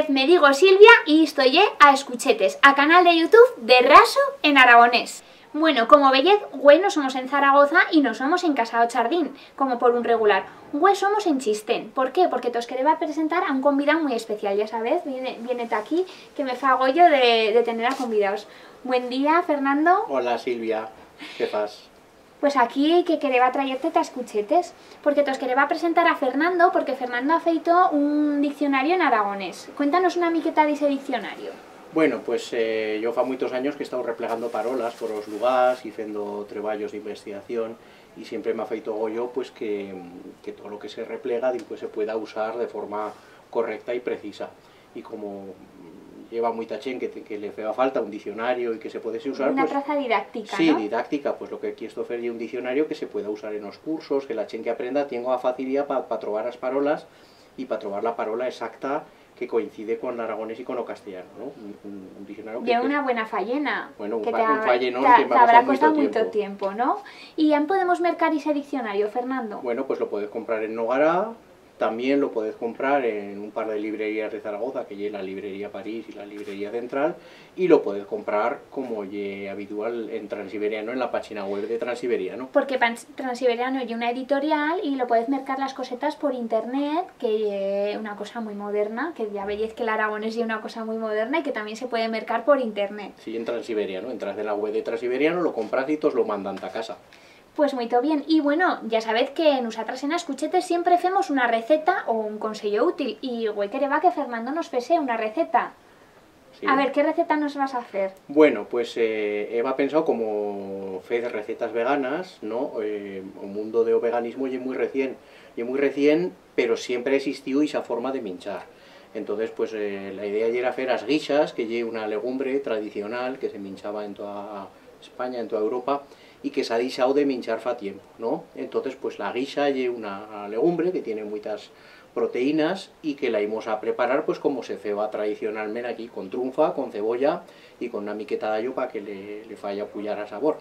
me digo Silvia y estoy a escuchetes, a canal de YouTube de Raso en aragonés. Bueno, como veis, güey no somos en Zaragoza y no somos en Casa Ochardín, como por un regular. Güey somos en Chistén. ¿Por qué? Porque os quería presentar a un convidado muy especial, ya sabes, viene aquí, que me fago yo de tener a convidados. Buen día, Fernando. Hola, Silvia. ¿Qué pasa? Pues aquí que quería traerte a escuchetes, porque os quería presentar a Fernando, porque Fernando ha feito un diccionario en aragonés. Cuéntanos una miqueta de ese diccionario. Bueno, pues yo fa muchos años que he estado replegando parolas por los lugares y haciendo treballos de investigación y siempre me ha feito goyo pues que todo lo que se replega pues, se pueda usar de forma correcta y precisa. Y como lleva mucha gente que le fea falta un diccionario y que se puede usar... Una pues, traza didáctica, sí, ¿no? didáctica, pues lo que quiero hacer es un diccionario que se pueda usar en los cursos, que la gente que aprenda tenga la facilidad para trobar las parolas y para trobar la parola exacta que coincide con el aragonés y con lo castellano, ¿no? Un diccionario que... De una buena fallena. Bueno, un que fallenón te que me ha habrá costado costado mucho mucho tiempo, ¿no? ¿Y ya podemos mercar ese diccionario, Fernando? Bueno, pues lo podés comprar en Nogará, también lo podés comprar en un par de librerías de Zaragoza, que es la librería París y la librería Central, y lo podés comprar como es habitual en Transiberiano, en la página web de Transiberiano. Porque Transiberiano es una editorial y lo podés mercar las cosetas por internet, que es una cosa muy moderna, que ya veis que el aragonés es una cosa muy moderna y que también se puede mercar por internet. Sí, en Transiberiano, entras en la web de Transiberiano, lo compras y te os lo mandan a casa. Pues muy bien. Y bueno, ya sabéis que nosotras en Escuchetes siempre hacemos una receta o un consejo útil. Y güey, quería que Fernando nos fese una receta. Sí. A ver, ¿qué receta nos vas a hacer? Bueno, pues Eva ha pensado como fe de recetas veganas, ¿no? El mundo del veganismo es muy recién, pero siempre ha existido esa forma de minchar. Entonces, pues la idea era hacer las guisas, que es una legumbre tradicional que se minchaba en toda España, en toda Europa, y que se ha deixado de minchar fa tiempo, ¿no? Entonces, pues la guisa es una legumbre que tiene muchas proteínas y que la íbamos a preparar pues como se ceba tradicionalmente aquí, con trunfa, con cebolla y con una miqueta de ajo para que le falla pullar a sabor.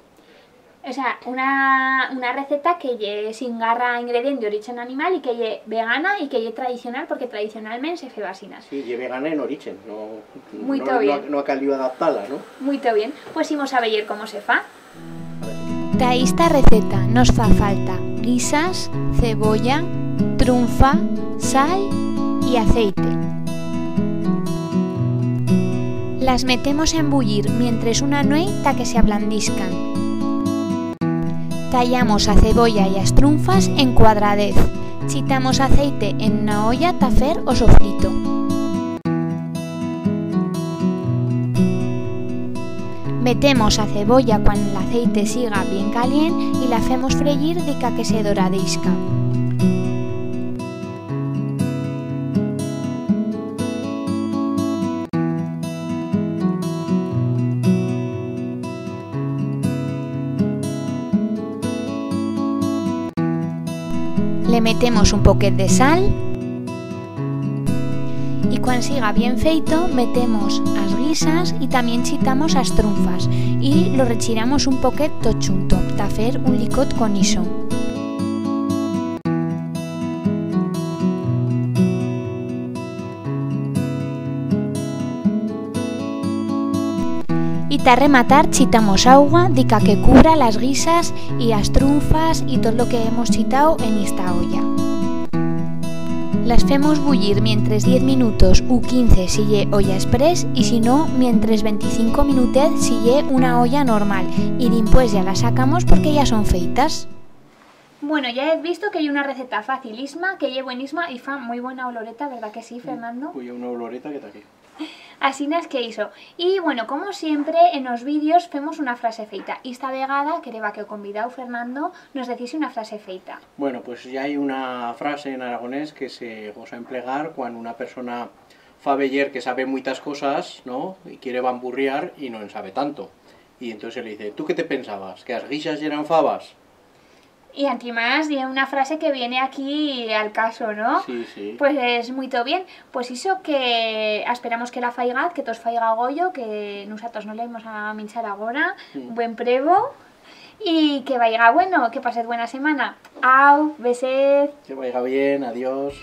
O sea, una receta que lle sin garra ingrediente de origen animal y que lle vegana y que lle tradicional, porque tradicionalmente se feba así. Sí, lle vegana en origen, no ha calido adaptada, ¿no? Muy bien, pues íbamos a ver cómo se fa. Da esta receta nos fa falta guisas, cebolla, trunfa, sal y aceite. Las metemos a embullir mientras una nuez ta que se ablandizcan. Tallamos a cebolla y as trunfas en cuadradez. Chitamos aceite en una olla ta fer o sofrito. Metemos a cebolla cuando el aceite siga bien caliente y la hacemos freír dica que se doradizca. Le metemos un poquet de sal y cuando siga bien feito metemos as guisas y también chitamos as trunfas y lo rechiramos un poquet todo junto para hacer un licot con iso. Y para rematar chitamos agua dica que cubra las guisas y as trunfas y todo lo que hemos chitado en esta olla. Las hacemos bullir mientras 10 minutos u 15 si lle olla express y si no, mientras 25 minutos si lle una olla normal y después ya las sacamos porque ya son feitas. Bueno, ya he visto que hay una receta facilísima, que lle buenísima y fa muy buena oloreta, ¿verdad que sí, Fernando? Pues una oloreta que está aquí. Así es que hizo. Y bueno, como siempre, en los vídeos hacemos una frase feita. Y esta vegada, quería que o convidado Fernando nos decís una frase feita. Bueno, pues ya hay una frase en aragonés que se goza emplear cuando una persona fa veyer que sabe muchas cosas, ¿no? Y quiere bamburriar y no en sabe tanto. Y entonces le dice, ¿tú qué te pensabas? ¿Que las guisas eran fabas? Y además de una frase que viene aquí al caso, ¿no? Sí, sí. Pues es muy bien. Pues eso que esperamos que la faigad, que tos faiga goyo, que nosotros no le vamos a minchar ahora. Buen prevo. Y que vaya bueno, que pases buena semana. Au, besed. Que vaya bien, adiós.